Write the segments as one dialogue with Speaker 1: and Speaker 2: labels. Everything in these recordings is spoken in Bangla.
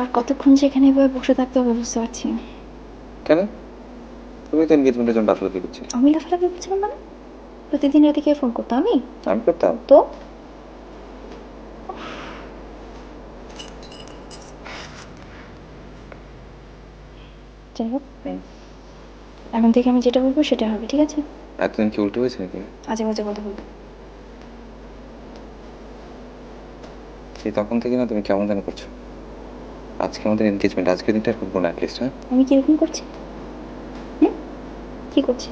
Speaker 1: আর কতক্ষণ সেখানে এভাবে বসে থাকতে হবে বুঝতে পারছি না।
Speaker 2: কেন? তুমি তো এনগেজমেন্টের জন্য লাফালাফি করছি।
Speaker 1: আমি লাফালাফি করছিলাম মানে? প্রতিদিন রাতে কে ফোন করতো? আমি?
Speaker 2: আমি করতাম।
Speaker 1: তো যাই হোক, এখন থেকে আমি যেটা বলবো সেটা হবে, ঠিক আছে?
Speaker 2: এতদিন কি উল্টো হয়েছে নাকি?
Speaker 1: আজে বাজে কথা বলবো।
Speaker 2: সেই তখন থেকে না তুমি কেমন যেন করছো। আজকে আমাদের এনগেজমেন্ট, আজকের দিনটা আর করবো না অ্যাটলিস্ট, হ্যাঁ?
Speaker 1: আমি কিরকম করছি? হুম? কি করছি?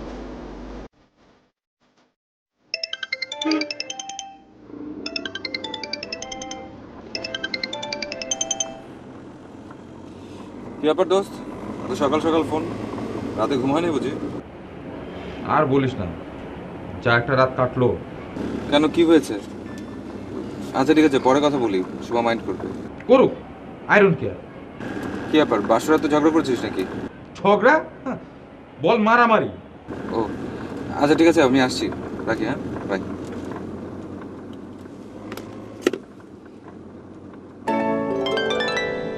Speaker 3: কি ব্যাপার দোস্ত, এত সকাল সকাল ফোন? রাতে ঘুম হয়নি বুঝি?
Speaker 4: আর বলিস না, যা একটা রাত কাটলো।
Speaker 3: কেন, কি হয়েছে? আচ্ছা ঠিক আছে, পরে কথা বলি, শুভা মাইন্ড করবে।
Speaker 4: করুক, আয়রন কেয়ার।
Speaker 3: কি ব্যাপার, বাসর রাতে ঝগড়া করছিস নাকি?
Speaker 4: ঝগড়া? হ্যাঁ, বল মারামারি।
Speaker 3: ও আচ্ছা ঠিক আছে, আমি আসছি, রাখি, হ্যাঁ, বাই।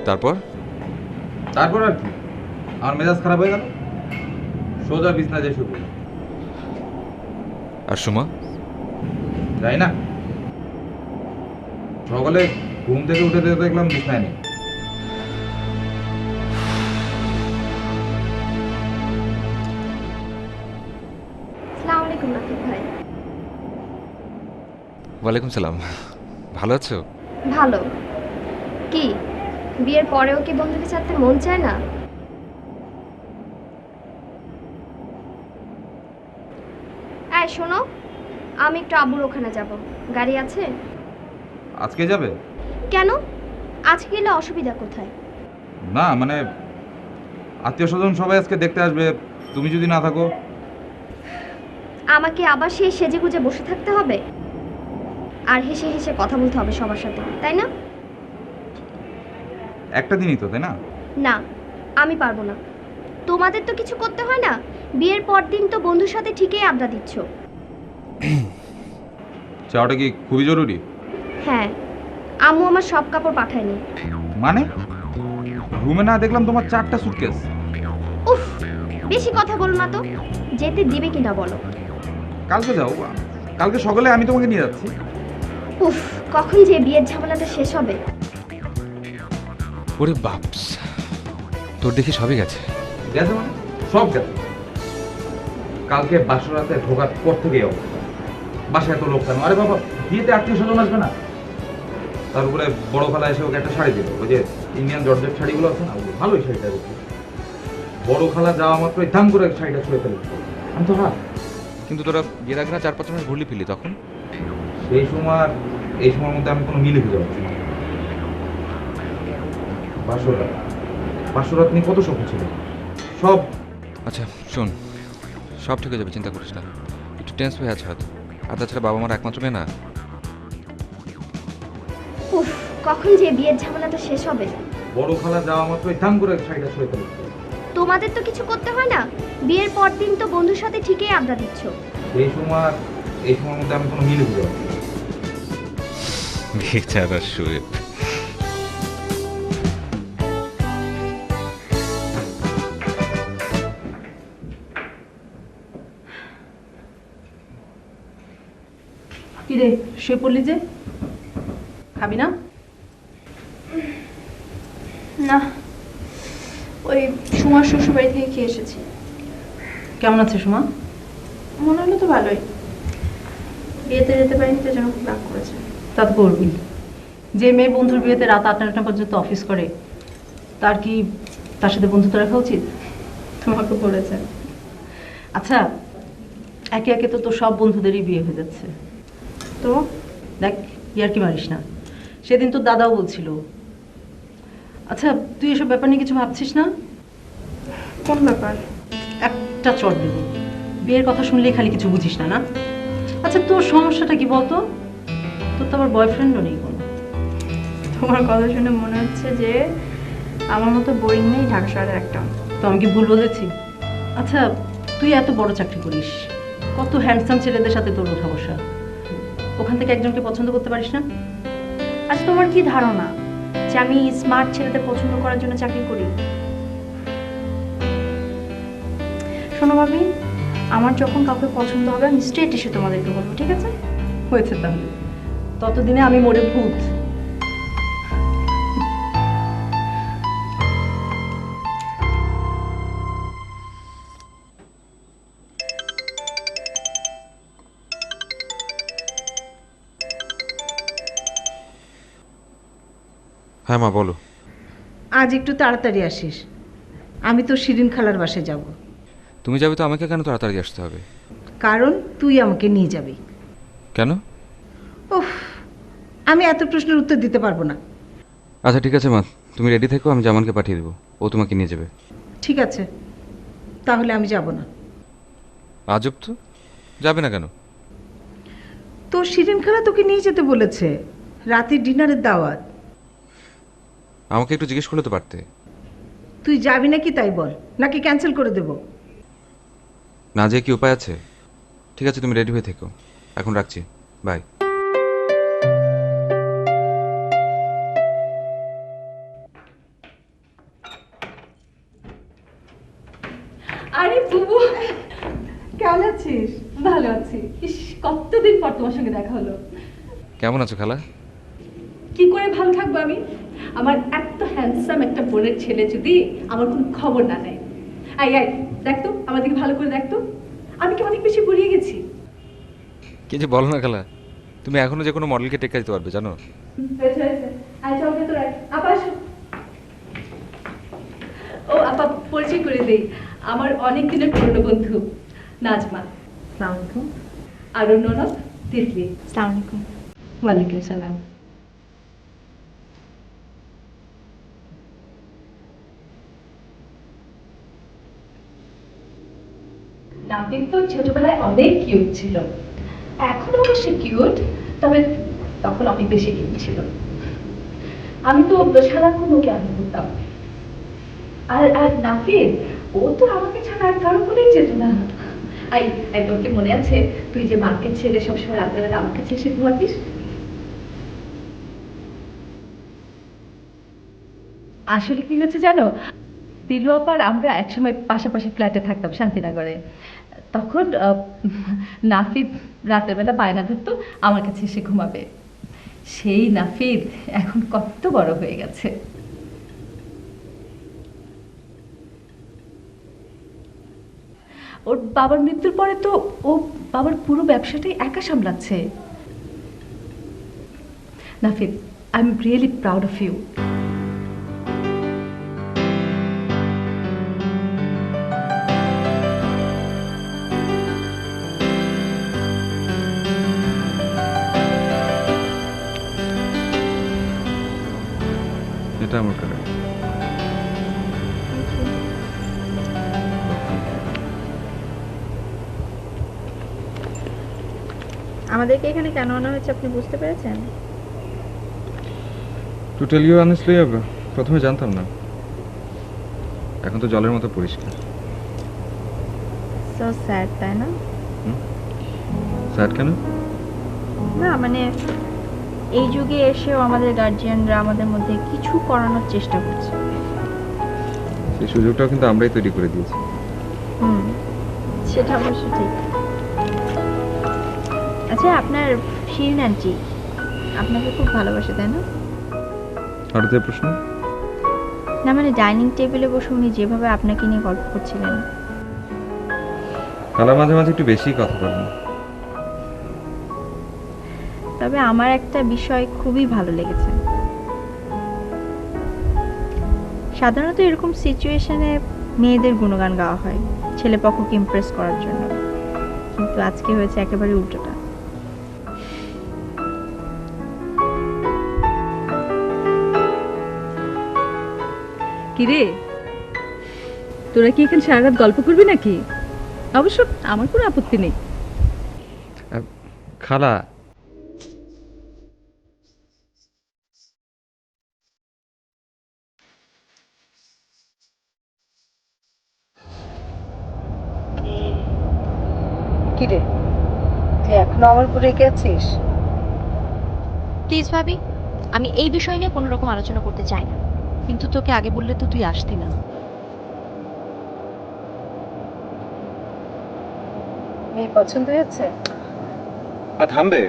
Speaker 3: তারপর?
Speaker 4: তারপর আর কি, আমার মেজাজ খারাপ হয়ে গেল, সোজা বিছনা দিয়ে শুয়ে পড়লাম।
Speaker 3: আর সুমা?
Speaker 4: যাই না, সকালে ঘুম থেকে উঠে দেখলাম বিছনায় নেই।
Speaker 1: আসসালামু আলাইকুম রাকিব ভাই।
Speaker 3: ওয়ালাইকুম সালাম, ভালো আছো?
Speaker 5: ভালো। কি, বিয়ের পরেও কি বন্ধুকে ছাড়তে মন চায় না? এই শোনো, আমি একটু আব্বুর ওখানে যাব। গাড়ি আছে?
Speaker 4: আজকে যাবে?
Speaker 5: কেন, আজকে গেলে অসুবিধা কোথায়?
Speaker 4: না মানে, আত্মীয় স্বজন সবাই আজকে দেখতে আসবে, তুমি যদি না থাকো।
Speaker 5: আমাকে আবার সেই সেজেগুজে বসে থাকতে হবে আর হেসে হেসে কথা বলতে হবে সবার সাথে, তাই না?
Speaker 4: একটা দিনই তো, তাই না?
Speaker 5: না, আমি পারবো না। তোমাদের তো কিছু করতে হয় না, বিয়ের পর দিন তো বন্ধুর সাথে ঠিকই আড্ডা দিচ্ছ।
Speaker 4: চাওয়াটা কি খুবই জরুরি?
Speaker 5: হ্যাঁ, আম্মু আমার সব কাপড় পাঠায়নি।
Speaker 4: মানে, রুমে না দেখলাম তোমার 4টা সুটকেস।
Speaker 5: উফ, বেশি কথা বলো না তো। যেতে দিবে কিনা বলো?
Speaker 4: কালকে যাও, কালকে সকালে আমি তোমাকে নিয়ে যাচ্ছি।
Speaker 5: উফ, কখন যে বিয়ের ঝামেলাটা শেষ হবে?
Speaker 3: ওরে বাপস, তোর দেখি সবই গেছে।
Speaker 4: গেছে মানে সব গেছে। কালকে বাসরাতে ঢোকার পর থেকে এই অবস্থা। বাসায় এত লোক কেন? আরে বাবা, বিয়েতে আত্মীয় স্বজন আসবে না? তার উপরে বড় খালা এসে ওকে একটা শাড়ি দিল, ওই যে ইন্ডিয়ান জর্জেট শাড়িগুলো আছে না, ওগুলো ভালোই শাড়িটা দেখি। বড় খালা যাওয়া মাত্রই দাম করে শাড়িটা ছুঁয়ে ফেলে। আমি তো হাত।
Speaker 3: কিন্তু তোরা বিয়ের আগে না 4-5 মাস ঘুরলি ফিরলি, তখন?
Speaker 4: সেই সময় আর এই সময়ের মধ্যে আমি কোনো মিলে খুঁজে পাচ্ছি না। বাসরাত, বাসরাত নিয়ে কত স্বপ্ন ছিল, সব।
Speaker 3: আচ্ছা শোন, সব ঠিক হয়ে যাবে, চিন্তা করিস না। একটু টেন্স হয়ে আছে হয়তো, আর তাছাড়া বাবা মার একমাত্র মেয়ে না।
Speaker 5: উফ, কখন যে বিয়ের ঝামেলাটা শেষ হবে?
Speaker 4: বড় খালা যাওয়া মাত্রই দাম করে শাড়িটা ছুঁয়ে ফেলে।
Speaker 5: তোমাদের তো কিছু করতে হয় না, বিয়ের পর দিন তো বন্ধুর সাথে ঠিকই আড্ডা দিচ্ছ।
Speaker 4: এই সময় আর এই সময়ের মধ্যে আমি কোনো মিলে খুঁজে পাচ্ছি না।
Speaker 3: বেচারা শোয়েব।
Speaker 6: কিরে, শুয়ে পড়লি যে? খাবি না?
Speaker 1: না, ওই সুমার শ্বশুর বাড়ি থেকে খেয়ে এসেছি।
Speaker 6: কেমন আছে সুমা?
Speaker 1: মনে হলো তো ভালোই। বিয়েতে যেতে পারিনি তো জন্য খুব রাগ করেছে।
Speaker 6: তা তো করবি। যে মেয়ে বন্ধুর বিয়েতে রাত 8টা পর্যন্ত অফিস করে, তার কি তার সাথে বন্ধুত্ব রাখা উচিত?
Speaker 1: তোমাকে বলেছে।
Speaker 6: আচ্ছা, একে একে তো তোর সব বন্ধুদেরই বিয়ে হয়ে যাচ্ছে।
Speaker 1: তো
Speaker 6: দেখ, ইয়ার কি মারিস না, সেদিন তোর দাদাও বলছিল। আচ্ছা, তুই এসব ব্যাপার নিয়ে কিছু ভাবছিস না?
Speaker 1: কোন ব্যাপার?
Speaker 6: একটা চট দেব, বিয়ের কথা শুনলেই খালি কিছু বুঝিস না, না? আচ্ছা, তোর সমস্যাটা কি বলতো? তোর তো আবার বয়ফ্রেন্ডও নেই কোনো।
Speaker 1: তোমার কথা শুনে মনে হচ্ছে যে আমার মতো বোরিং নেই ঢাকা শহরের একটা।
Speaker 6: তো আমি কি ভুল বলেছি? আচ্ছা, তুই এত বড় চাকরি করিস, কত হ্যান্ডসাম ছেলেদের সাথে তোর ওঠা বসা, ওখান থেকে একজনকে পছন্দ করতে পারিস না?
Speaker 1: আচ্ছা, তোমার কি ধারণা যে আমি স্মার্ট ছেলেদের পছন্দ করার জন্য চাকরি করি? শোনো ভাবি, আমার যখন কাউকে পছন্দ হবে আমি স্ট্রেট এসে তোমাদেরকে বলবো, ঠিক আছে?
Speaker 6: হয়েছে তাহলে, ততদিনে আমি মরে ভূত।
Speaker 3: হ্যাঁ মা বলো।
Speaker 7: আজ একটু তাড়াতাড়ি আসিস, আমি তো শিরিন খালার বাসায় যাব।
Speaker 3: তুমি যাবে তো আমাকে কেন তাড়াতাড়ি আসতে হবে?
Speaker 7: কারণ তুই আমাকে নিয়ে যাবি।
Speaker 3: কেন?
Speaker 7: উফ, আমি এত প্রশ্নের উত্তর দিতে পারবো না।
Speaker 3: আচ্ছা ঠিক আছে মা, তুমি রেডি থেকো, আমি জামানকে পাঠিয়ে দেবো, ও তোমাকে নিয়ে যাবে।
Speaker 7: ঠিক আছে, তাহলে আমি যাব না।
Speaker 3: আজব তো, যাবে না কেন?
Speaker 7: তো শিরিন খালা তোকে নিয়ে যেতে বলেছে, রাতের ডিনারের দাওয়াত।
Speaker 3: আমাকে একটু জিজ্ঞেস করলে তো পারতে।
Speaker 7: তুই যাবি নাকি তাই বল, নাকি ক্যান্সেল করে দেব?
Speaker 3: না যেয়ে কি উপায় আছে? ঠিক আছে তুমি রেডি হয়ে থেকো, এখন রাখছি, বাই।
Speaker 6: আরে বুবু,
Speaker 7: কেমন আছিস?
Speaker 6: ভালো আছি। ইস, কতদিন পর তোমার সঙ্গে দেখা হলো।
Speaker 3: কেমন আছো খালা?
Speaker 6: কি করে ভালো থাকবো আমি? আমার এত হ্যান্ডসাম একটা বোনের ছেলে যদি আমার কোনো খবর না নেয়। আই আই, দেখতো আমার দিকে ভালো করে দেখতো, আমি কি অনেক বেশি বুড়িয়ে গেছি?
Speaker 3: কি যে বলো না খালা, তুমি এখনো যে কোনো মডেলকে টেক্কা দিতে পারবে জানো?
Speaker 6: আয় চল ভেতরে আয়। আপা আসো। ও আপা, পরিচয় করে দেই, আমার অনেক দিনের পুরনো বন্ধু নাজমা।
Speaker 7: আসসালামু আলাইকুম।
Speaker 6: আর ওর ননদ তিতলি।
Speaker 1: আসসালামু আলাইকুম।
Speaker 6: ওয়ালাইকুম সালাম। নাবিক তো ছোটবেলায় অনেক কিউট ছিল, এখনো অবশ্য কিউট, তবে তখন অনেক বেশি কিউট ছিল। আমি তো সারাক্ষণ ওকে আদর করতাম। আর আর নাফির, ও তো আমাকে ছাড়া আর কারো কোলেই যেত না। আই আই, তোর কি মনে আছে তুই যে মাকে ছেড়ে সবসময় রাতের বেলা আমার কাছে এসে ঘুমাতিস? আসলে কি হচ্ছে জানো, দিলু আপার আমরা একসময় পাশাপাশি ফ্ল্যাটে থাকতাম শান্তিনগরে। তখন নাফিদ রাতের বেলা বায়না ধরতো আমার কাছে এসে ঘুমাবে। সেই নাফিদ এখন কত বড় হয়ে গেছে। ওর বাবার মৃত্যুর পরে তো ও বাবার পুরো ব্যবসাটাই একা সামলাচ্ছে। Nafid, I am really proud of you.
Speaker 3: এটা আমার কাছে।
Speaker 1: আমাদেরকে এখানে কেন আনা হয়েছে আপনি বুঝতে পেরেছেন?
Speaker 3: টু টেল ইউ অনেস্টলি, প্রথমে জানতাম না, এখন তো জলের মতো পরিষ্কার।
Speaker 1: সো স্যাড, তাই না?
Speaker 3: স্যাড কেন?
Speaker 1: না মানে এই যুগে এসেও আমাদের গার্জিয়ানরা আমাদের মধ্যে কিছু করানোর চেষ্টা করছে।
Speaker 3: সেই সুযোগটাও কিন্তু আমরাই তৈরি করে দিয়েছি।
Speaker 1: সেটা অবশ্য ঠিক। আচ্ছা, আপনার শিরিন আন্টি আপনাকে খুব ভালোবাসে, তাই না?
Speaker 3: হঠাৎ প্রশ্ন?
Speaker 1: না মানে ডাইনিং টেবিলে বসে উনি যেভাবে আপনাকে নিয়ে গল্প করছিলেন।
Speaker 3: খালা মাঝে মাঝে একটু বেশি কথা বলেন।
Speaker 1: তবে আমার একটা বিষয় খুবই ভালো লেগেছে। সাধারণত এরকম সিচুয়েশনে মেয়েদের গুণগান গাওয়া হয় ছেলেপক্ষকে ইমপ্রেস করার জন্য, কিন্তু আজকে হয়েছে একেবারে উল্টোটা।
Speaker 6: কিরে, তোরা কি এখানে সারা রাত গল্প করবি নাকি? অবশ্য আমার কোনো আপত্তি নেই।
Speaker 3: খালা,
Speaker 7: কিরে, তুই এখনো আমার উপরে রেগে আছিস?
Speaker 5: প্লিজ ভাবি,
Speaker 8: আমি এই বিষয় নিয়ে কোনো রকম আলোচনা করতে চাই না।
Speaker 9: কিন্তু তোকে আগে বললে তো তুই আসতি না।
Speaker 6: মেয়ে পছন্দ হয়েছে?
Speaker 2: আর থামবে?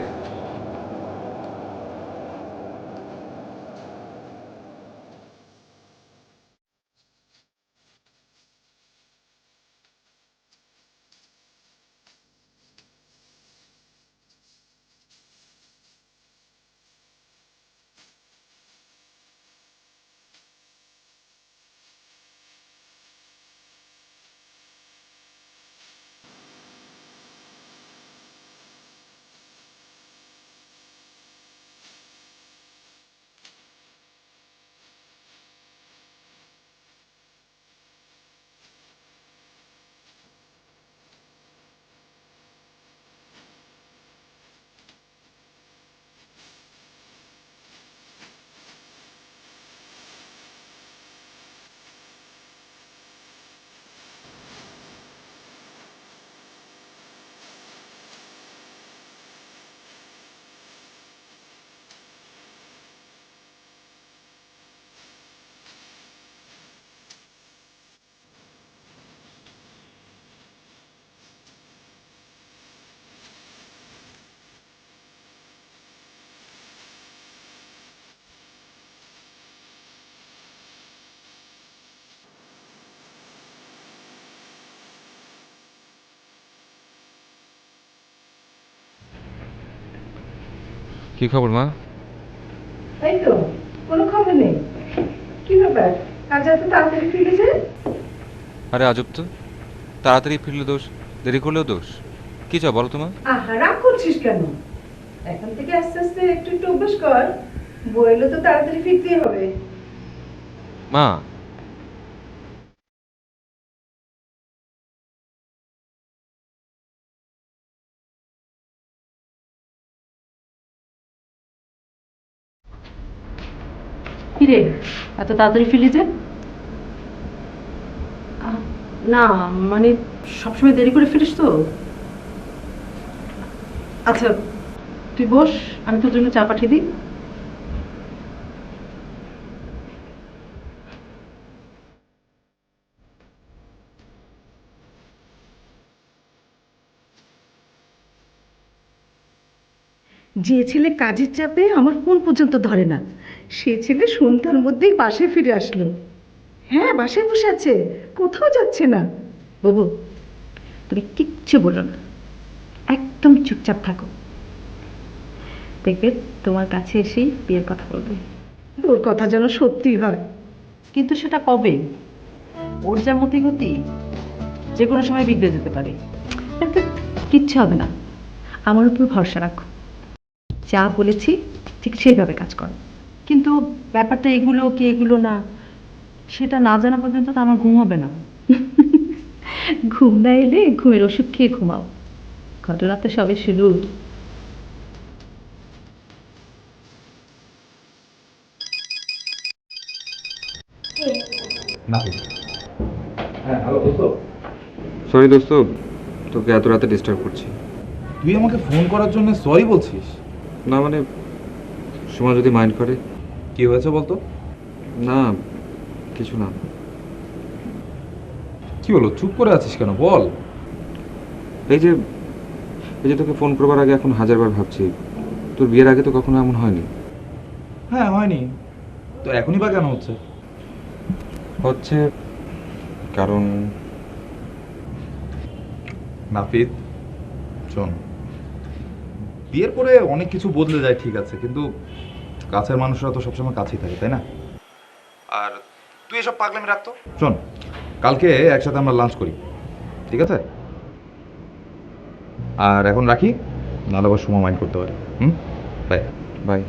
Speaker 3: কি খবর মা?
Speaker 7: তাই তো, কোনো খবর নেই। কি ব্যাপার, কাজ এত তাড়াতাড়ি ফিরেছে?
Speaker 3: আরে আজব তো, তাড়াতাড়ি ফিরলে দোষ, দেরি করলেও দোষ। কি চাও বলো তোমার?
Speaker 7: আহা, রাগ করছিস কেন? এখন থেকে আস্তে আস্তে একটু একটু অভ্যাস কর। বই এলে তো তাড়াতাড়ি ফিরতেই হবে।
Speaker 3: মা,
Speaker 6: কিরে, এত তাড়াতাড়ি ফিরলি যে? না মানে সবসময় দেরি করে ফিরিস তো। আচ্ছা তুই বস, আমি তোর জন্য চা পাঠিয়ে দিই।
Speaker 7: যে ছেলে কাজের চাপে আমার ফোন পর্যন্ত ধরে না, সে ছেলে সন্ধ্যার মধ্যেই বাসায় ফিরে আসলো। হ্যাঁ, বাসায় বসে আছে, কোথাও যাচ্ছে না।
Speaker 6: বাবু তুমি কিচ্ছু বলো না, একদম চুপচাপ থাকো, দেখবে তোমার কাছে এসেই বিয়ের কথা বলবে।
Speaker 7: ওর কথা যেন সত্যি হয়।
Speaker 6: কিন্তু সেটা কবে? ওর যা মতিগতি, যে কোনো সময় বিগড়ে যেতে পারে। কিচ্ছু হবে না, আমার উপর ভরসা রাখো, যা বলেছি ঠিক সেইভাবে কাজ করো। কিন্তু ব্যাপারটা এগুলো কি এগুলো না, সেটা না জানা পর্যন্ত তো আমার ঘুম হবে না। ঘুম না এলে ঘুমের ওষুধ খেয়ে ঘুমাও, ঘটনা তো সবে শুরু।
Speaker 4: হ্যাঁ হ্যালো দোস্ত,
Speaker 3: সরি দোস্ত, তোকে এত রাতে ডিস্টার্ব করছি।
Speaker 4: তুই আমাকে ফোন করার জন্য সরি বলছিস?
Speaker 3: না মানে, সময় যদি মাইন্ড করে।
Speaker 4: কি হয়েছে বলতো?
Speaker 3: না কিছু না।
Speaker 4: কি হলো, চুপ করে আছিস কেন, বল।
Speaker 3: এই যে তোকে ফোন করবার আগে এখন হাজারবার ভাবছি, তোর বিয়ের আগে তো কখনো এমন হয়নি।
Speaker 4: হ্যাঁ হয়নি তো, এখনই বা কেন হচ্ছে?
Speaker 3: হচ্ছে কারণ
Speaker 4: নাফিদ শোন, বিয়ের পরে অনেক কিছু বদলে যায় ঠিক আছে, কিন্তু কাছের মানুষরা তো সবসময় কাছেই থাকে, তাই না? আর তুই এসব পাগলামি রাখতো। শোন, কালকে একসাথে আমরা লাঞ্চ করি, ঠিক আছে? আর এখন রাখি, নাহলে আবার সময় মাইন্ড করতে পারে। Bye
Speaker 3: bye.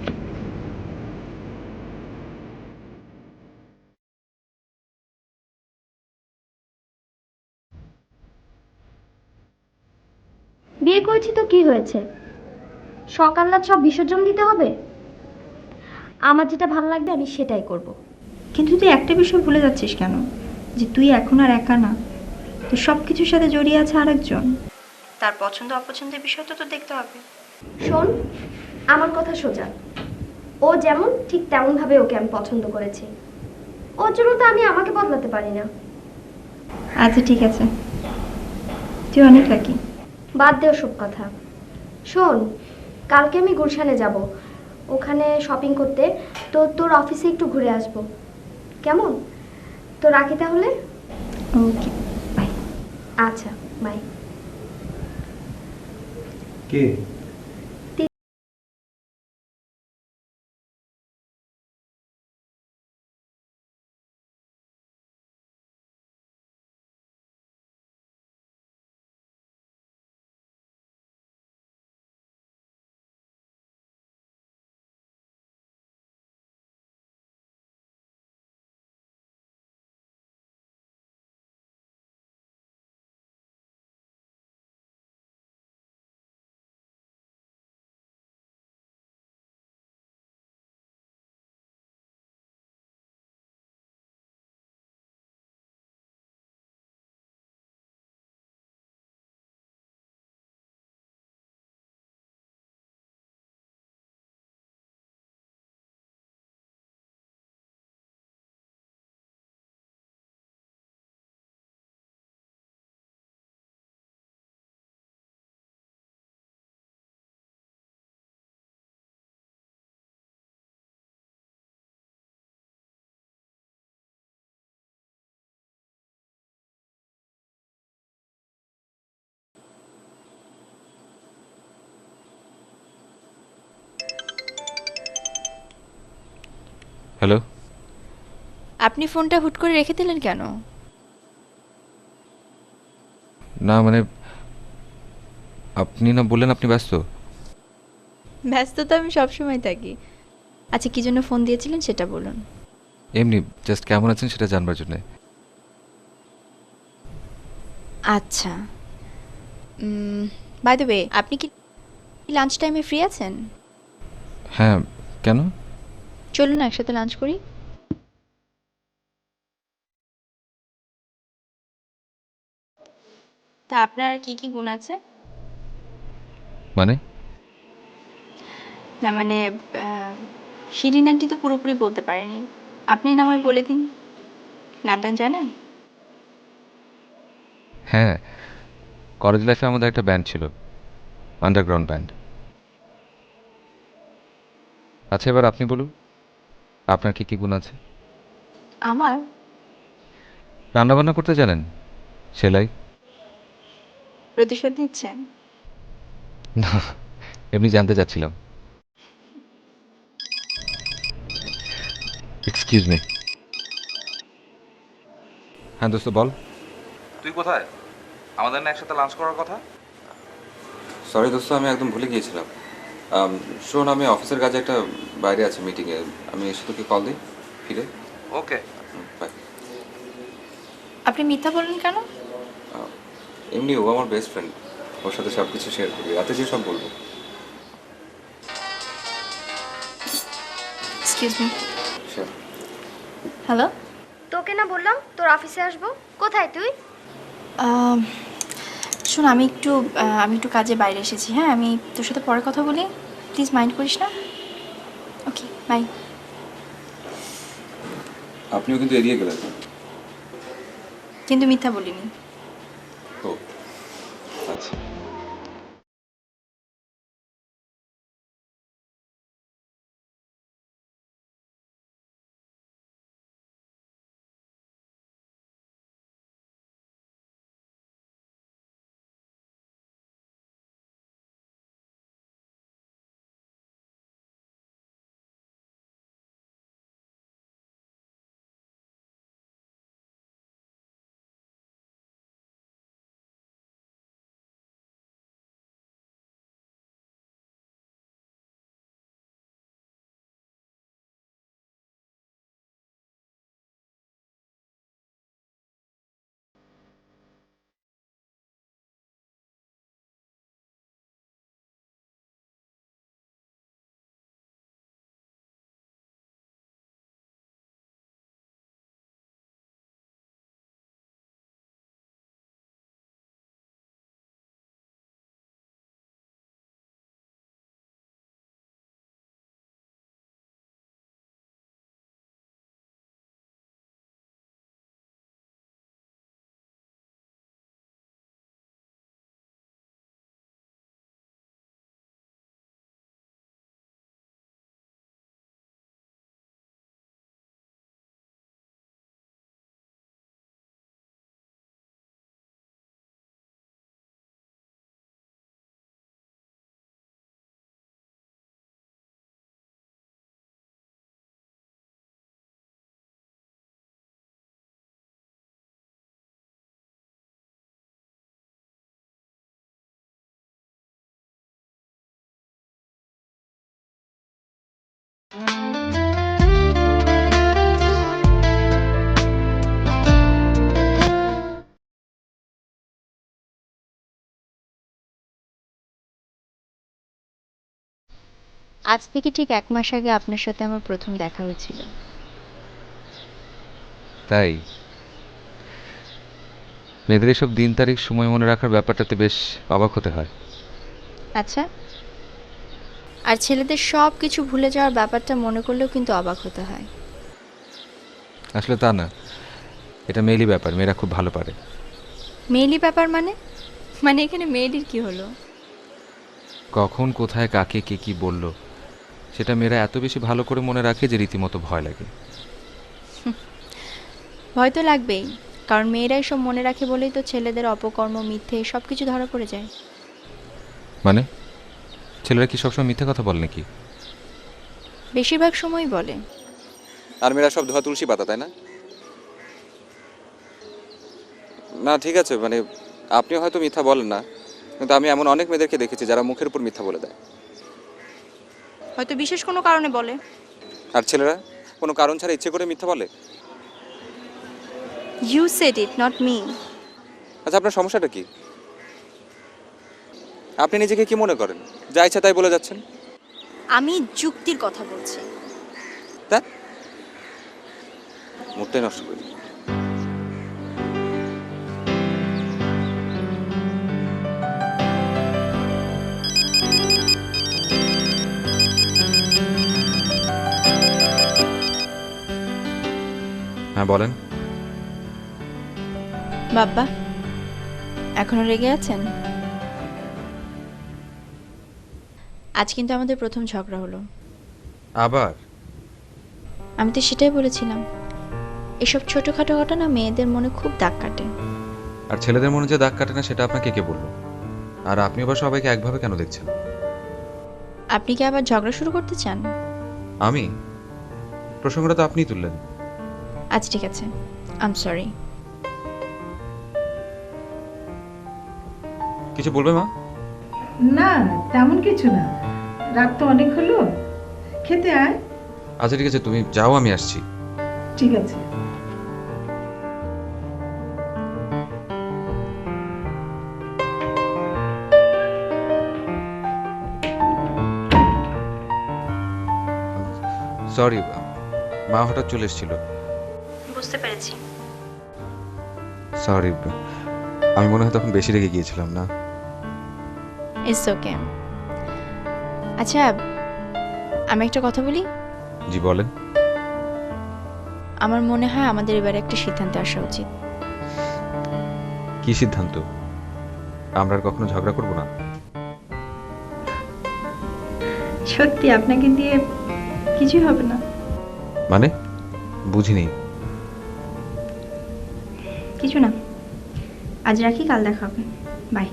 Speaker 5: বিয়ে করেছি তো কি হয়েছে, সকাল রাত সব বিসর্জন দিতে হবে? আমার যেটা ভালো লাগবে আমি সেটাই করব।
Speaker 1: কিন্তু তুই একটা বিষয় ভুলে যাচ্ছিস কেন, যে তুই এখন আর একা না, তুই সব কিছুর সাথে জড়িয়ে আছে আরেকজন। তার পছন্দ অপছন্দের বিষয় তো তোর দেখতে হবে।
Speaker 5: শোন, আমার কথা সোজা, ও যেমন ঠিক তেমনভাবে ওকে আমি পছন্দ করেছি। ওর জন্য তো আমি আমাকে বদলাতে পারি না।
Speaker 1: আচ্ছা ঠিক আছে, তুই অনেক লাকি।
Speaker 5: বাদ দে সব কথা। শোন, কালকে আমি গুলশানে যাব, ওখানে শপিং করতে। তো তোর অফিসে একটু ঘুরে আসব, কেমন? তো রাখি তাহলে।
Speaker 1: ওকে, বাই।
Speaker 5: আচ্ছা, বাই।
Speaker 4: কে?
Speaker 3: হ্যালো।
Speaker 8: আপনি ফোনটা হুট করে রেখে দিলেন কেন?
Speaker 3: না মানে, আপনি না বললেন আপনি ব্যস্ত।
Speaker 8: ব্যস্ত তো আমি সবসময় থাকি। আচ্ছা, কি জন্য ফোন দিয়েছিলেন সেটা বলুন।
Speaker 3: এমনি জাস্ট কেমন আছেন সেটা জানবার জন্যে।
Speaker 8: আচ্ছা, বাই দ্য ওয়ে, আপনি কি লাঞ্চ টাইমে ফ্রি আছেন?
Speaker 3: হ্যাঁ, কেন?
Speaker 8: চলুন একসাথে লাঞ্চ করি। তা আপনার কি কি গুণ আছে?
Speaker 3: মানে?
Speaker 8: না মানে, শিরিন আন্টি তো পুরোপুরি বলতে পারেনি, আপনি না হয় বলে দিন। গান টান জানেন?
Speaker 3: হ্যাঁ, কলেজ লাইফে আমাদের একটা ব্যান্ড ছিল, আন্ডারগ্রাউন্ড ব্যান্ড। আচ্ছা এবার আপনি বলুন, আপনার কি কি গুণ আছে?
Speaker 8: আমার
Speaker 3: রান্নাবান্না করতে জানেন? সেলাই?
Speaker 8: প্রতিশোধ নিচ্ছেন?
Speaker 3: না, এমনি জানতে চাচ্ছিলাম। Excuse me. হ্যাঁ দোস্ত বল।
Speaker 4: তুই কোথায়? আমাদের না একসাথে লাঞ্চ করার কথা?
Speaker 2: সরি দোস্ত, আমি একদম ভুলে গিয়েছিলাম। শোন, আমি অফিসের কাজে একটা বাইরে আছি মিটিংয়ে, আমি এসে তোকে কল দিই ফিরে।
Speaker 4: ওকে।
Speaker 2: বাই।
Speaker 8: আপনি মিথ্যা বললেন কেন?
Speaker 2: এমনি ও আমার বেস্ট ফ্রেন্ড, ওর সাথে সব কিছু শেয়ার করবি, রাতে যে সব বলবো।
Speaker 8: Excuse me.
Speaker 2: Sure.
Speaker 8: হ্যালো।
Speaker 5: তোকে না বললাম তোর অফিসে আসবো? কোথায় তুই?
Speaker 8: শোন, আমি একটু কাজে বাইরে এসেছি। হ্যাঁ, আমি তোর সাথে পরে কথা বলি, প্লিজ মাইন্ড করিস না। ওকে, বাই।
Speaker 2: আপনিও কিন্তু এড়িয়ে গেলেন।
Speaker 8: কিন্তু মিথ্যা বলিনি।
Speaker 2: ও আচ্ছা।
Speaker 10: আজ থেকে ঠিক 1 মাস আগে আপনার সাথে আমার প্রথম দেখা হয়েছিল।
Speaker 3: তাই মেয়েদের এসব দিন তারিখ সময় মনে রাখার ব্যাপারটাতে বেশ অবাক হতে হয়।
Speaker 8: আচ্ছা, আর ছেলেদের সব কিছু ভুলে যাওয়ার ব্যাপারটা মনে করলেও কিন্তু অবাক হতে হয়।
Speaker 3: আসলে তা না, এটা মেয়েলি ব্যাপার, মেয়েরা খুব ভালো পারে।
Speaker 8: মেয়েলি ব্যাপার মানে? মানে এখানে মেয়েলির কি হলো?
Speaker 3: কখন কোথায় কাকে কে কি বলল সেটা মেয়েরা এত বেশি ভালো করে মনে রাখে যে রীতিমতো ভয় লাগে।
Speaker 8: ভয় তো লাগবেই, কারণ মেয়েরাই সব মনে রাখে বলেই তো ছেলেদের অপকর্ম, মিথ্যে সব কিছু ধরা পড়ে যায়।
Speaker 3: মানে ছেলেরা কি সবসময় মিথ্যে কথা বলে নাকি?
Speaker 8: বেশিরভাগ সময়ই বলে।
Speaker 2: আর মেয়েরা সব ধোয়া তুলসী পাতা, তাই না? না ঠিক আছে, মানে আপনি হয়তো মিথ্যা বলেন না, কিন্তু আমি এমন অনেক মেয়েদেরকে দেখেছি যারা মুখের উপর মিথ্যা বলে দেয়।
Speaker 8: হয়তো বিশেষ কোনো কারণে বলে।
Speaker 2: আর ছেলেরা কোনো কারণ ছাড়া ইচ্ছে করে মিথ্যা বলে।
Speaker 8: You said it, not me.
Speaker 2: আচ্ছা, আপনার সমস্যাটা কি? আপনি নিজেকে কি মনে করেন? যা ইচ্ছা তাই বলে যাচ্ছেন।
Speaker 8: আমি যুক্তির কথা বলছি।
Speaker 2: তা মুডটাই নষ্ট করে দিল।
Speaker 3: হ্যাঁ বলেন।
Speaker 8: বাবা, এখনো রেগে আছেন? আজ কিন্তু আমাদের প্রথম ঝগড়া হলো।
Speaker 3: আবার?
Speaker 8: আমি তো সেটাই বলেছিলাম, এসব ছোটখাটো ঘটনা মেয়েদের মনে খুব দাগ কাটে।
Speaker 3: আর ছেলেদের মনে যে দাগ কাটে না সেটা আপনাকে কে বললো? আর আপনি আবার সবাইকে একভাবে কেন দেখছেন?
Speaker 8: আপনি কি আবার ঝগড়া শুরু করতে চান?
Speaker 3: আমি? প্রসঙ্গটা তো আপনিই তুললেন।
Speaker 8: আচ্ছা ঠিক আছে, আই এম সরি।
Speaker 3: কিছু বলবে মা?
Speaker 7: না, তেমন কিছু না। রাত তো অনেক হলো, খেতে আয়।
Speaker 3: আচ্ছা ঠিক আছে, তুমি যাও, আমি আসছি।
Speaker 7: ঠিক আছে।
Speaker 3: সরি, মা হঠাৎ চলে এসেছিল।
Speaker 8: বুঝতে পেরেছি।
Speaker 3: সরি, আমি মনে হয় তখন বেশি রেগে গিয়েছিলাম না?
Speaker 8: It's okay. আচ্ছা, আমি একটা কথা বলি।
Speaker 3: জি বলেন।
Speaker 8: আমার মনে হয় আমাদের এবারে একটা সিদ্ধান্তে আসা উচিত।
Speaker 3: কি সিদ্ধান্ত? আমরা আর কখনো ঝগড়া করব না?
Speaker 1: সত্যি আপনাকে দিয়ে কিছুই হবে না।
Speaker 3: মানে বুঝিনি।
Speaker 1: কিছু না, আজ রাখি, কাল দেখা হবে। বাই।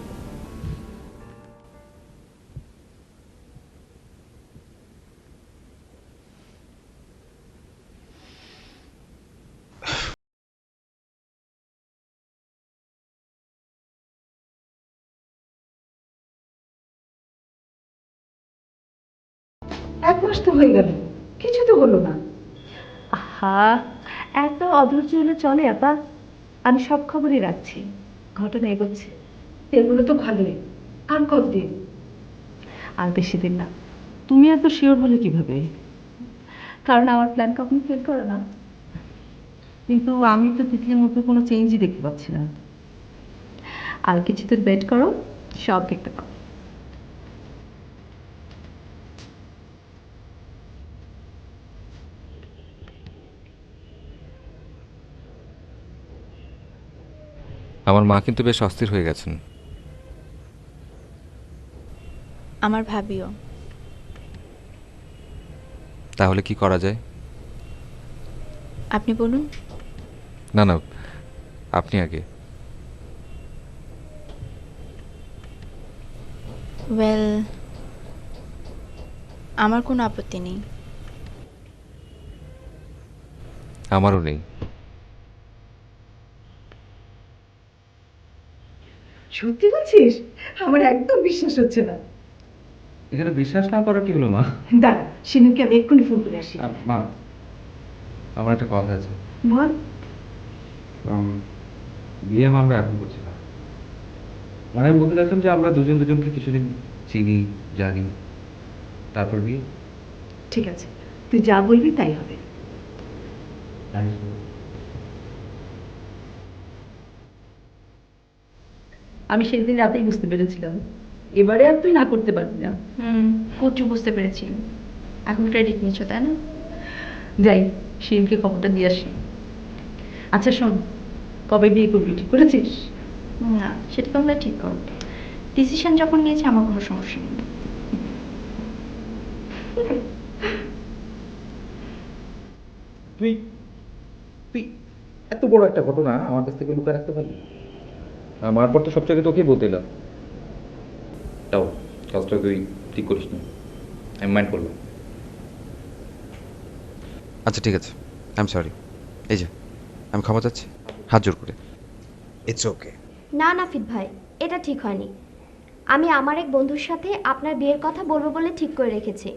Speaker 7: এক মাস তো হয়ে গেল, কিছু তো হলো না।
Speaker 9: আহা, এত অধৈর্য হলে চলে আপা? আমি সব খবরই রাখছি, ঘটনা এগোচ্ছে।
Speaker 7: এগুলো তো ভালোই। আর কতদিন?
Speaker 9: আর বেশি দিন না। তুমি এত শিওর হলে কিভাবে? কারণ আমার প্ল্যান কখনো ফেল করে না। কিন্তু আমি তো তিতলির মধ্যে কোনো চেঞ্জই দেখতে পাচ্ছি না। আর কিছু তো ওয়েট করো, সব দেখতে পাবো।
Speaker 3: আমার মা কিন্তু বেশ অস্থির হয়ে গেছেন।
Speaker 8: আমার ভাবিও।
Speaker 3: তাহলে কি করা যায়?
Speaker 8: আপনি বলুন।
Speaker 3: না না, আপনি আগে।
Speaker 8: ওয়েল, আমার কোনো আপত্তি নেই।
Speaker 3: আমারও নেই।
Speaker 7: সত্যি বলছিস? আমার একদম বিশ্বাস হচ্ছে না।
Speaker 3: এখানে বিশ্বাস না করার কি হলো মা?
Speaker 7: দাঁড়া, শিনুকে আমি এক্ষুনি ফোন করে আসি।
Speaker 3: মা, আমার একটা কথা আছে।
Speaker 7: বল।
Speaker 3: বিয়ে আমরা এখন করছি না। মানে আমি বলতে চাচ্ছিলাম যে আমরা দুজন দুজনকে কিছুদিন চিনি, জানি, তারপর বিয়ে।
Speaker 7: ঠিক আছে, তুই যা বলবি তাই হবে। আমি সেদিন রাতেই বুঝতে পেরেছিলাম, এবারে আর তুই না করতে পারবি না।
Speaker 8: কচু বুঝতে পেরেছি, এখন ক্রেডিট নিচ্ছ তাই না?
Speaker 7: যাই, শিরিনকে খবরটা দিয়ে আসি। আচ্ছা শোন, কবে বিয়ে করবি ঠিক করেছিস?
Speaker 8: না, সেটা তোমরা ঠিক করো। ডিসিশন যখন নিয়েছে আমার কোনো সমস্যা নেই।
Speaker 4: তুই তুই এত বড় একটা ঘটনা আমার কাছ থেকে লুকায় রাখতে পারলি? আমার পর তো সবচেয়ে আগে তোকেই বলতে এলাম। তাও কাজটা তুই ঠিক করিস না, আমি মাইন্ড করলাম।
Speaker 2: আচ্ছা ঠিক আছে, আই এম সরি। এই যে আমি ক্ষমা চাচ্ছি, হাত জোর করে।
Speaker 11: It's okay.
Speaker 5: না নাফিদ ভাই, এটা ঠিক হয়নি। আমি আমার এক বন্ধুর সাথে আপনার বিয়ের কথা বলবো বলে ঠিক করে রেখেছি।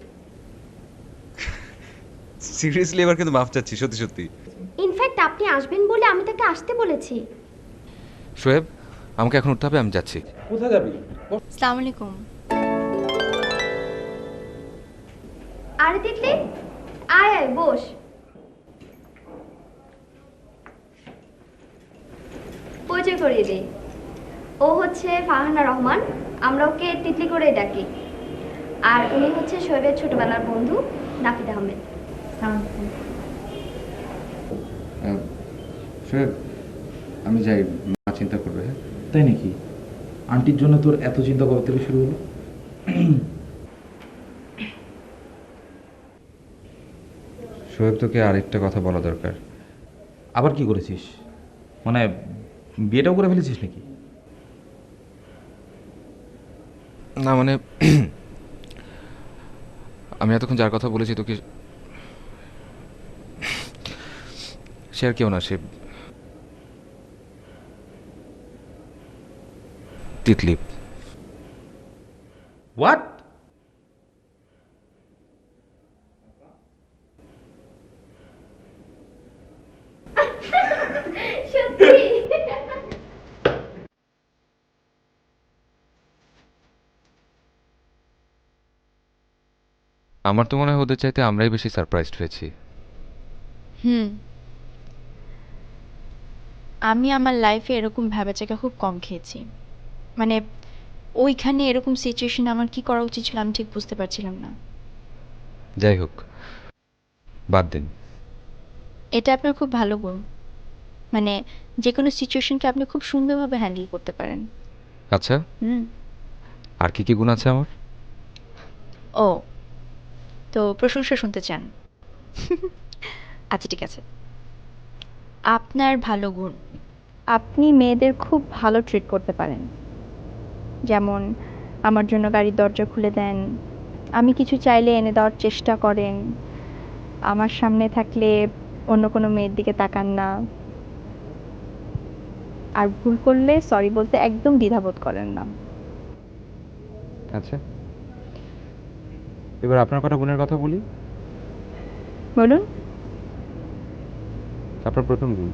Speaker 2: সিরিয়াসলি এবার কিন্তু মাফ চাচ্ছি, সত্যি সত্যি।
Speaker 5: ইনফ্যাক্ট আপনি আসবেন বলে আমি তাকে আসতে বলেছি।
Speaker 3: শোয়েব, আমাকে এখন উঠতে হবে, আমি যাচ্ছি।
Speaker 4: কোথায় যাবি?
Speaker 8: আসসালামু আলাইকুম।
Speaker 5: আরে তিতলি, আয় আয় বস। পরিচয় করিয়ে দিই, ও হচ্ছে ফারহানা রহমান, আমরা ওকে তিতলি করেই ডাকি। আর উনি হচ্ছে শোয়েবের ছোটবেলার বন্ধু নাফিদ আহমেদ।
Speaker 3: শোয়েব, আমি যাই, মা চিন্তা করবে। হ্যাঁ,
Speaker 4: তাই নাকি? আন্টির জন্য তোর এত চিন্তা কবে থেকে শুরু হলো?
Speaker 3: শোয়েব, তোকে আরেকটা কথা বলা দরকার।
Speaker 4: আবার কি করেছিস? মানে বিয়েটাও করে ফেলেছিস নাকি?
Speaker 3: না মানে আমি এতক্ষণ যার কথা বলেছি তোকে, সে আর কেউ না, সে তিতলি।
Speaker 4: হোয়াট?
Speaker 5: সত্যি?
Speaker 3: আমার তো মনে হয় ওদের চাইতে আমরাই বেশি সারপ্রাইজড হয়েছি।
Speaker 8: আমি আমার লাইফে এরকম ভেবেচাকা খুব কম খেয়েছি। মানে ওইখানে এরকম সিচুয়েশনে আমার কি করা উচিত ছিল আমি ঠিক বুঝতে পারছিলাম না।
Speaker 3: যাই হোক, বাদ দিন।
Speaker 8: এটা আপনার খুব ভালো গুণ, মানে যে কোনো সিচুয়েশনকে আপনি খুব সুন্দরভাবে হ্যান্ডেল করতে পারেন।
Speaker 3: আচ্ছা,
Speaker 8: হুম।
Speaker 3: আর কি কি গুণ আছে আমার?
Speaker 8: ও, তো প্রশংসা শুনতে চান? আচ্ছা ঠিক আছে, আপনার ভালো গুণ, আপনি মেয়েদের খুব ভালো ট্রিট করতে পারেন। যেমন আমার জন্য গাড়ির দরজা খুলে দেন, আমি কিছু চাইলে এনে দেওয়ার চেষ্টা করেন, আমার সামনে থাকলে অন্য কোনো মেয়ের দিকে তাকান না, আর ভুল করলে সরি বলতে একদম দ্বিধাবোধ করেন না।
Speaker 3: আচ্ছা, এবার আপনার কটা গুণের কথা বলি।
Speaker 8: বলুন।
Speaker 3: আপনার প্রথম গুণ,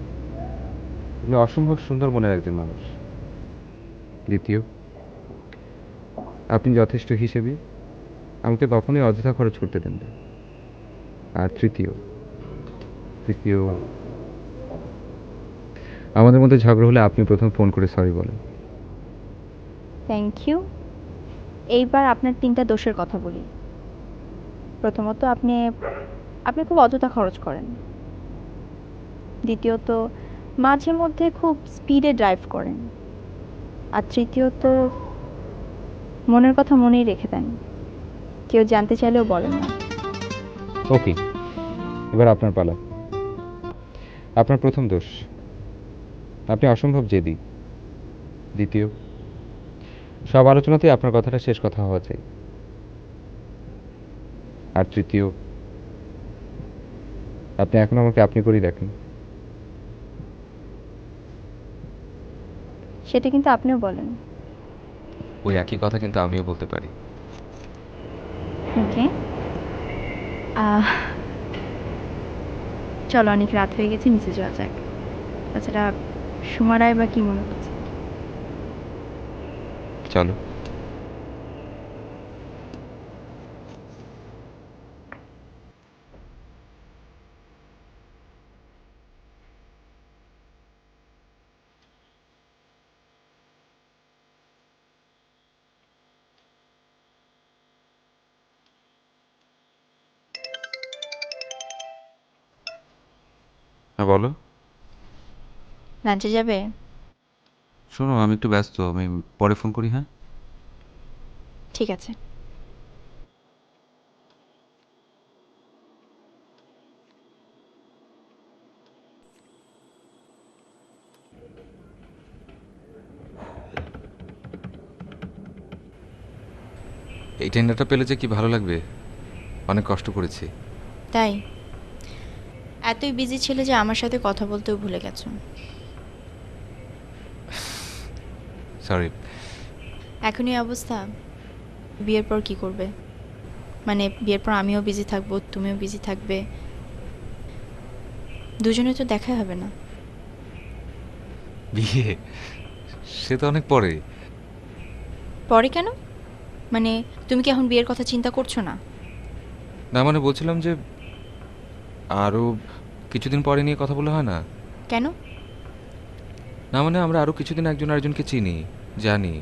Speaker 3: আপনি অসম্ভব সুন্দর মনের একজন মানুষ। দ্বিতীয়, আপনি যথেষ্ট হিসেবে, আমাকে কখনোই অযথা খরচ করতে দেন না। আর তৃতীয়, আমাদের মধ্যে ঝগড়া হলে আপনি প্রথম ফোন করে সরি বলেন।
Speaker 8: Thank you. এইবার আপনার তিনটা দোষের কথা বলি। প্রথমত, আপনি খুব অযথা খরচ করেন। দ্বিতীয়ত, মাঝে মধ্যে খুব স্পিডে ড্রাইভ করেন। আর তৃতীয়ত, মনের কথা মনেই রেখে দেন, কেউ জানতে চাইলেও বলেন না।
Speaker 3: ওকে, এবার আপনার পালা। আপনার প্রথম দোষ, আপনি অসম্ভব জেদি। দ্বিতীয়, সব আলোচনাতেই আপনার কথাটা শেষ কথা হওয়া চাই। আর তৃতীয়, আপনি এখন আমাকে আপনি করেই দেখেন।
Speaker 8: সেটা কিন্তু আপনিও বলেন।
Speaker 3: ওই একই কথা কিন্তু আমিও বলতে পারি।
Speaker 8: ওকে, চলো অনেক রাত হয়ে গেছে, নিচে যাওয়া যাক। তাছাড়া সুমারায় বা কি মনে করছে?
Speaker 3: চলো। হ্যাঁ বলো।
Speaker 8: লাঞ্চে যাবে?
Speaker 3: শোনো, আমি একটু ব্যস্ত, আমি পরে ফোন করি, হ্যাঁ?
Speaker 8: ঠিক আছে।
Speaker 2: এই টেন্ডারটা পেলে যে কি ভালো লাগবে, অনেক কষ্ট করেছি।
Speaker 8: তাই? এতই বিজি ছিলে যে আমার সাথে কথা বলতেও ভুলে গেছো।
Speaker 2: সরি।
Speaker 8: এখনই অবস্থা, বিয়ের পর কি করবে? মানে বিয়ের পর আমিও বিজি থাকবো, তুমিও বিজি থাকবে, দুজনে তো দেখা হবে না।
Speaker 2: বিয়ে সে তো অনেক পরে।
Speaker 8: পরে কেন? মানে তুমি কি এখন বিয়ের কথা চিন্তা করছো না?
Speaker 2: না মানে বলছিলাম যে আরও কিছুদিন পরে নিয়ে কথা বলে হয় না?
Speaker 8: কেন?
Speaker 2: না মানে আমরা আরও কিছুদিন একজন আরেকজনকে চিনি, জানি,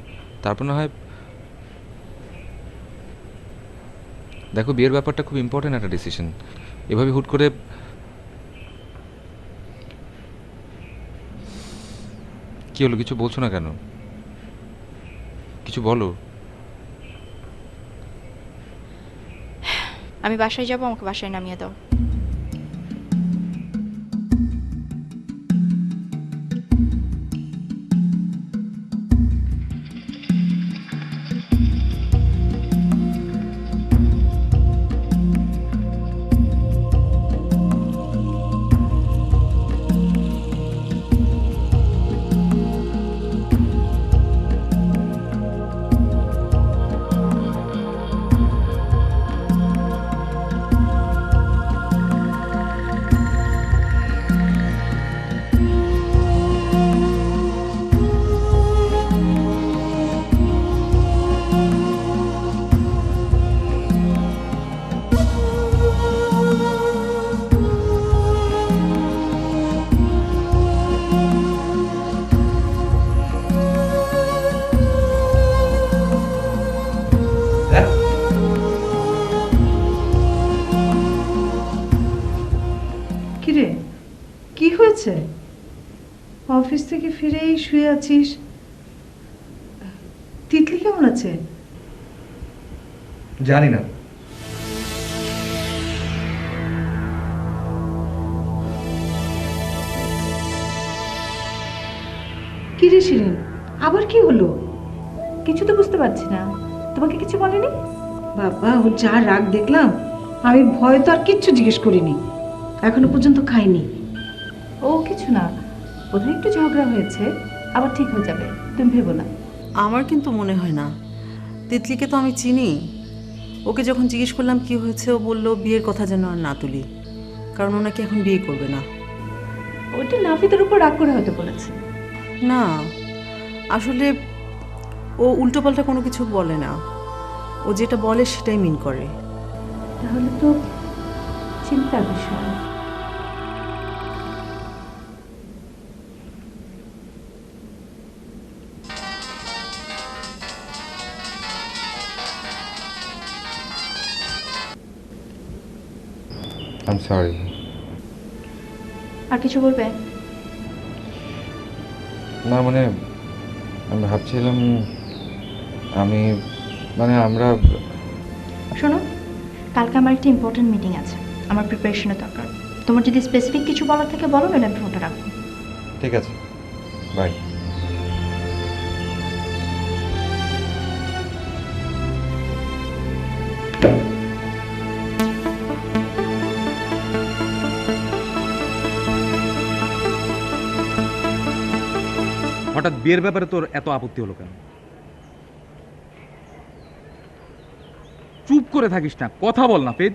Speaker 2: তারপর না হয়। দেখো, বিয়ের ব্যাপারটা খুব ইম্পর্ট্যান্ট একটা ডিসিশন। এভাবে হুট করে কি হলো, কিছু বলছো না কেন? কিছু বলো।
Speaker 8: আমি বাসায় যাবো, আমাকে বাসায় নামিয়ে দাও।
Speaker 7: কিরে, কি হয়েছে? অফিস থেকে ফিরেই শুয়ে আছিস? তিতলি কেমন আছে?
Speaker 4: জানি না।
Speaker 7: কিরে শিরিন, আবার কি হলো?
Speaker 9: কিছু তো বুঝতে পারছি না, তোমাকে কিছু বলেনি?
Speaker 7: বাবা, ও যা রাগ দেখলাম, আমি ভয় তো আর কিচ্ছু জিজ্ঞেস করিনি, এখনো পর্যন্ত খাইনি।
Speaker 9: ও কিছু না, বোধহয় একটু ঝগড়া হয়েছে, আবার ঠিক হয়ে যাবে, তুমি ভেবো না।
Speaker 11: আমার কিন্তু মনে হয় না। তিতলিকে তো আমি চিনি। ওকে যখন জিজ্ঞেস করলাম কি হয়েছে, ও বলল বিয়ের কথা যেন আর না তুলি, কারণ ও নাকি এখন বিয়ে করবে না।
Speaker 9: ওটা নাফিদের উপর রাগ করে হয়তো বলেছে।
Speaker 11: না, আসলে ও উল্টোপাল্টা কোনো কিছু বলে না, ও যেটা বলে সেটাই মিন করে।
Speaker 9: তাহলে তো চিন্তার বিষয়।
Speaker 3: I am sorry.
Speaker 8: আর কিছু বলবে?
Speaker 3: না মানে আমি ভাবছিলাম, আমি মানে আমরা
Speaker 8: শোনো, কালকে আমার একটা ইম্পর্টেন্ট মিটিং আছে, আমার প্রিপারেশনের দরকার। তোমার যদি স্পেসিফিক কিছু বলার থাকে বলো, না আমি ফোনটা রাখবো।
Speaker 3: ঠিক আছে, বাই।
Speaker 4: হঠাৎ বিয়ের ব্যাপারে তোর এত আপত্তি হলো কেন? চুপ করে থাকিস না, কথা বল না পেদ।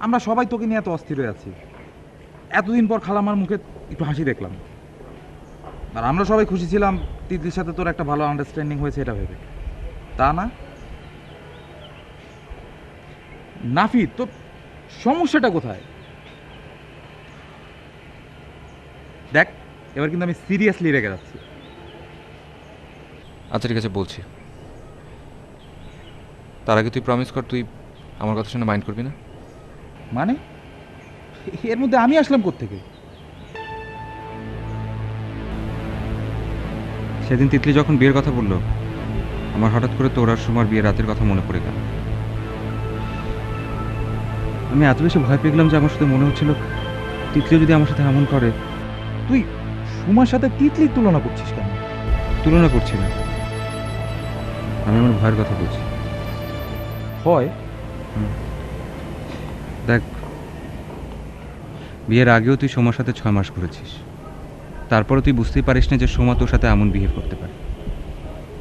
Speaker 4: আমরা সবাই তোকে নিয়ে এত অস্থির হয়ে আছি। এতদিন পর খালামার মুখে একটু হাসি দেখলাম, আর আমরা সবাই খুশি ছিলাম তিতলির সাথে তোর একটা ভালো আন্ডারস্ট্যান্ডিং হয়েছে এটা ভেবে। তা না নাফি, তোর সমস্যাটা কোথায়? দেখ, এবার কিন্তু আমি সিরিয়াসলি রেগে যাচ্ছি।
Speaker 2: আচ্ছা ঠিক আছে, বলছি। তার আগে তুই প্রমিস কর তুই আমার কথা শুনে মাইন্ড করবি না।
Speaker 4: মানে এর মধ্যে আমি আসলাম কোত্থেকে?
Speaker 3: সেদিন তিতলি যখন বিয়ের কথা বললো, আমার হঠাৎ করে তোর আর সুমার বিয়ের রাতের কথা মনে পড়ে গেল। আমি এত বেশি ভয় পেয়ে গেলাম যে আমার সাথে মনে হচ্ছিল তিতলিও যদি আমার সাথে এমন করে।
Speaker 4: তুই সুমার সাথে তিতলির তুলনা করছিস কেন?
Speaker 3: তুলনা করছি না, আমি আমার ভয়ের কথা বলছি।
Speaker 4: হয়
Speaker 3: দেখ, বিয়ের আগেও তুই সোমার সাথে 6 মাস ঘুরেছিস, তারপরে তুই বুঝতেই পারিস না যে সোমা তোর সাথে এমন বিহেভ করতে পারে।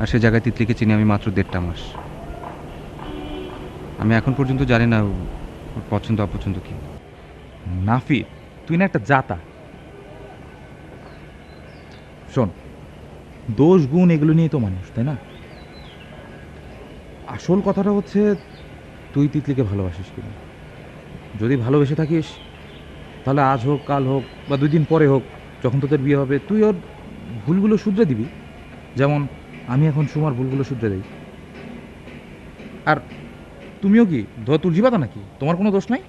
Speaker 3: আর সে জায়গায় তিতলিকে চিনি আমি মাত্র 1.5 মাস। আমি এখন পর্যন্ত জানি না ওর পছন্দ অপছন্দ কি।
Speaker 4: নাফি, তুই না একটা জাতা। শোন, দোষ গুণ এগুলো নিয়ে তো মানুষ, তাই না? আসল কথাটা হচ্ছে তুই তিতলিকে ভালোবাসিস কিনা। যদি ভালোবেসে থাকিস তাহলে আজ হোক, কাল হোক, বা 2 দিন পরে হোক, যখন তোদের বিয়ে হবে তুই ওর ভুলগুলো শুধরে দিবি, যেমন আমি এখন সুমার ভুলগুলো শুধরে দিই। আর তুমিও কি ধোয়া তুলজি পাতা নাকি? তোমার কোনো দোষ নাই?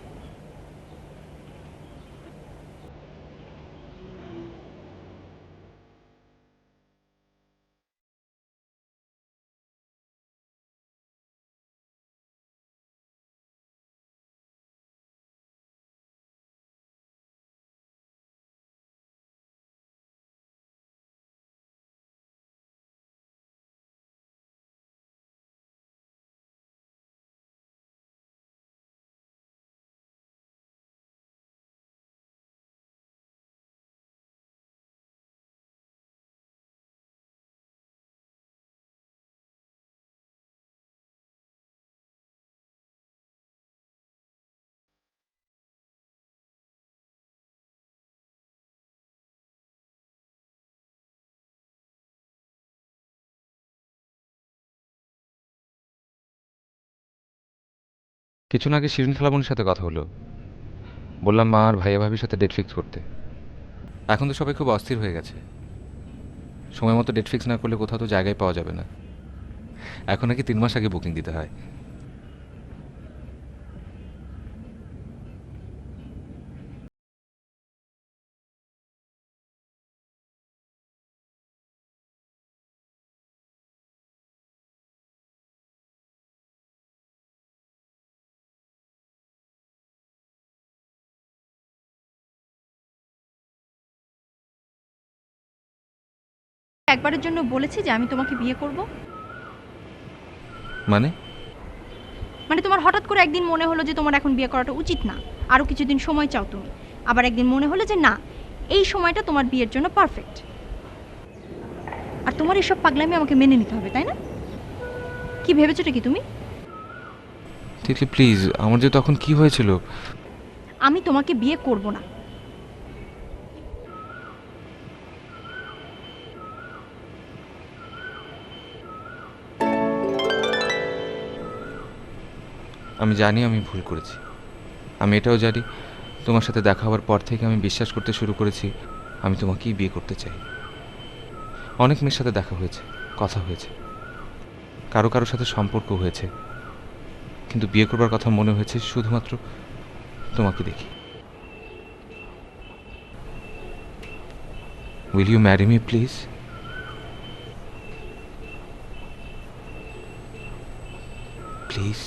Speaker 2: কিছুদিন আগে শিরিন খালামণির সাথে কথা হলো, বললাম মা আর ভাইয়া ভাবির সাথে ডেট ফিক্স করতে। এখন তো সবাই খুব অস্থির হয়ে গেছে, সময় মতো ডেট ফিক্স না করলে কোথাও তো জায়গায় পাওয়া যাবে না। এখন নাকি 3 মাস আগে বুকিং দিতে হয়।
Speaker 8: একবারের জন্য বলেছি যে আমি তোমাকে বিয়ে করব?
Speaker 2: মানে
Speaker 8: মানে তোমার হঠাৎ করে একদিন মনে হলো যে তোমার এখন বিয়ে করাটা উচিত না, আরও কিছুদিন সময় চাও তুমি। আবার একদিন মনে হলো যে না, এই সময়টা তোমার বিয়ের জন্য পারফেক্ট। আর তোমার এসব পাগলামি আমাকে মেনে নিতে হবে, তাই না? কি ভেবেছোটা কি তুমি?
Speaker 2: তিতলি প্লিজ, আমার যে তখন কি হয়েছিল।
Speaker 8: আমি তোমাকে বিয়ে করব না।
Speaker 2: আমি জানি আমি ভুল করেছি। আমি এটাও জানি তোমার সাথে দেখা হওয়ার পর থেকে আমি বিশ্বাস করতে শুরু করেছি আমি তোমাকেই বিয়ে করতে চাই। অনেক মেয়ের সাথে দেখা হয়েছে, কথা হয়েছে, কারো কারোর সাথে সম্পর্ক হয়েছে, কিন্তু বিয়ে করবার কথা মনে হয়েছে শুধুমাত্র তোমাকে দেখি। Will you marry me please? Please.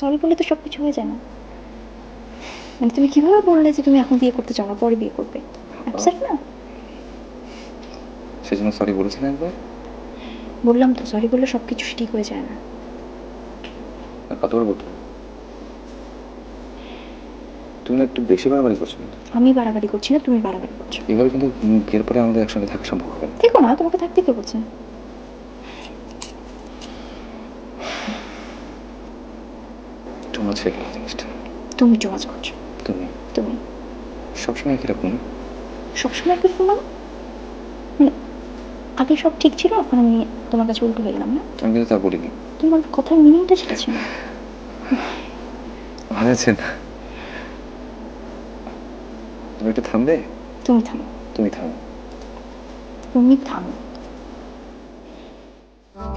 Speaker 8: Sorry বলে তো সব কিছু হয়ে যায় না। মানে তুমি কিভাবে বললে যে তুমি এখন বিয়ে করতে চাও না, পরে বিয়ে করবে? আপসেট না?
Speaker 2: সেজন্য সরি বলেছেন একবার?
Speaker 8: বললাম তো, সরি বললে সব কিছু ঠিক হয়ে যায় না।
Speaker 2: আর কতবার বলতো? তুমি না একটু বেশি বাড়াবাড়ি করছো কিন্তু।
Speaker 8: আমি বাড়াবাড়ি করছি না, তুমি বাড়াবাড়ি করছো।
Speaker 2: এভাবে কিন্তু বিয়ের পরে আমাদের একসঙ্গে থাকা সম্ভব হবে না।
Speaker 8: দেখো না, তোমাকে থাকতে কে বলছে?
Speaker 2: তোমার ছেলে জিনিসটা
Speaker 8: তুমি জোয়াজ করছো।
Speaker 2: তুমি
Speaker 8: তুমি
Speaker 2: সবসময় কিরকম?
Speaker 8: সবসময় কি শোনো? মানে আগে সব ঠিক ছিল, এখন আমি তোমার কাছে উল্টো হয়ে গেলাম না?
Speaker 2: আমি কিন্তু তা বলিনি।
Speaker 8: তোমার কথার মিনিংটা শিখেছি না।
Speaker 2: ভালোছেন? তুমি একটু থামবে?
Speaker 8: তুমি থামো,
Speaker 2: তুমি থামো।
Speaker 8: তুমি থামো।